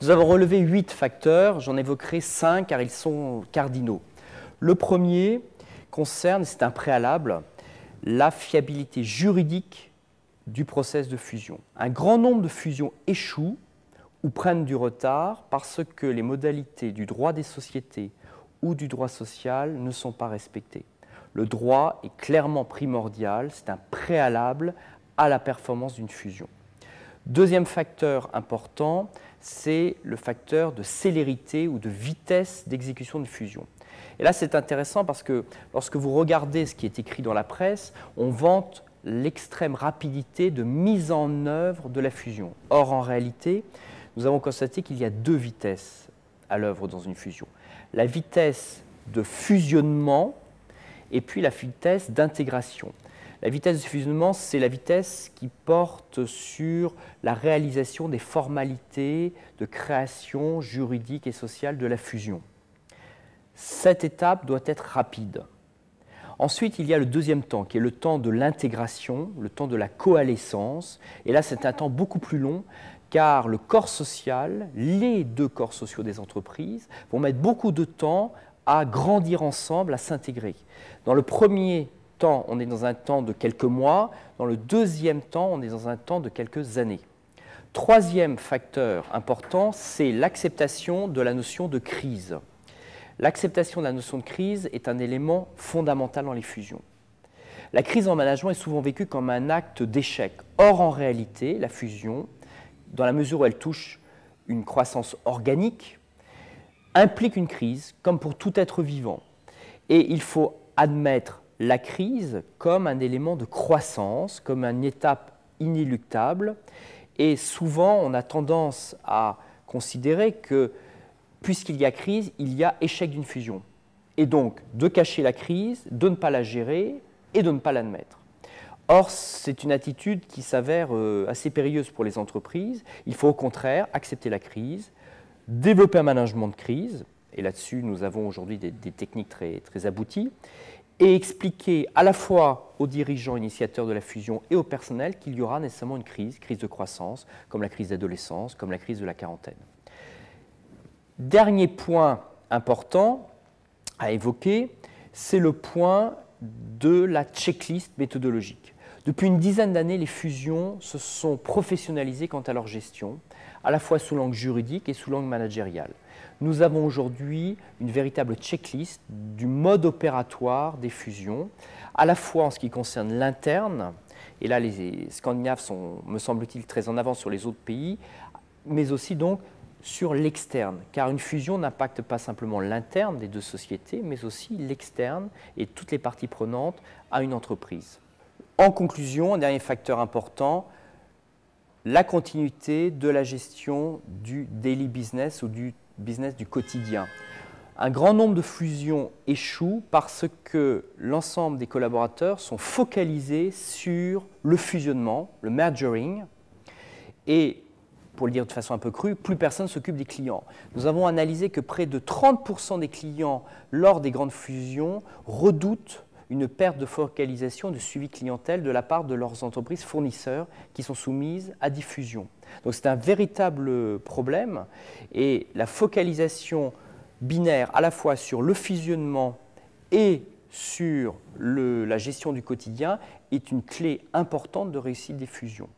Nous avons relevé 8 facteurs, j'en évoquerai 5 car ils sont cardinaux. Le premier concerne, c'est un préalable, la fiabilité juridique du process de fusion. Un grand nombre de fusions échouent ou prennent du retard parce que les modalités du droit des sociétés ou du droit social ne sont pas respectées. Le droit est clairement primordial, c'est un préalable à la performance d'une fusion. Deuxième facteur important, c'est le facteur de célérité ou de vitesse d'exécution de fusion. Et là, c'est intéressant parce que lorsque vous regardez ce qui est écrit dans la presse, on vante l'extrême rapidité de mise en œuvre de la fusion. Or, en réalité, nous avons constaté qu'il y a 2 vitesses à l'œuvre dans une fusion. La vitesse de fusionnement et puis la vitesse d'intégration. La vitesse de fusionnement, c'est la vitesse qui porte sur la réalisation des formalités de création juridique et sociale de la fusion. Cette étape doit être rapide. Ensuite, il y a le deuxième temps, qui est le temps de l'intégration, le temps de la coalescence. Et là, c'est un temps beaucoup plus long, car le corps social, les 2 corps sociaux des entreprises, vont mettre beaucoup de temps à grandir ensemble, à s'intégrer. Dans le premier temps, on est dans un temps de quelques mois. Dans le deuxième temps, on est dans un temps de quelques années. Troisième facteur important, c'est l'acceptation de la notion de crise. L'acceptation de la notion de crise est un élément fondamental dans les fusions. La crise en management est souvent vécue comme un acte d'échec. Or, en réalité, la fusion, dans la mesure où elle touche une croissance organique, implique une crise, comme pour tout être vivant. Et il faut admettre la crise comme un élément de croissance, comme une étape inéluctable. Et souvent, on a tendance à considérer que, puisqu'il y a crise, il y a échec d'une fusion. Et donc, de cacher la crise, de ne pas la gérer et de ne pas l'admettre. Or, c'est une attitude qui s'avère assez périlleuse pour les entreprises. Il faut au contraire accepter la crise, développer un management de crise, et là-dessus, nous avons aujourd'hui des techniques très abouties, et expliquer à la fois aux dirigeants initiateurs de la fusion et au personnel qu'il y aura nécessairement une crise de croissance, comme la crise d'adolescence, comme la crise de la quarantaine. Dernier point important à évoquer, c'est le point de la checklist méthodologique. Depuis une dizaine d'années, les fusions se sont professionnalisées quant à leur gestion, à la fois sous l'angle juridique et sous l'angle managérial. Nous avons aujourd'hui une véritable checklist du mode opératoire des fusions, à la fois en ce qui concerne l'interne, et là les Scandinaves sont, me semble-t-il, très en avance sur les autres pays, mais aussi donc sur l'externe, car une fusion n'impacte pas simplement l'interne des 2 sociétés, mais aussi l'externe et toutes les parties prenantes à une entreprise. En conclusion, un dernier facteur important, la continuité de la gestion du daily business ou du business du quotidien. Un grand nombre de fusions échouent parce que l'ensemble des collaborateurs sont focalisés sur le fusionnement, le mergering, et pour le dire de façon un peu crue, plus personne ne s'occupe des clients. Nous avons analysé que près de 30% des clients, lors des grandes fusions, redoutent une perte de focalisation, de suivi clientèle de la part de leurs entreprises fournisseurs qui sont soumises à diffusion. Donc c'est un véritable problème et la focalisation binaire à la fois sur le fusionnement et sur la gestion du quotidien est une clé importante de réussite des fusions.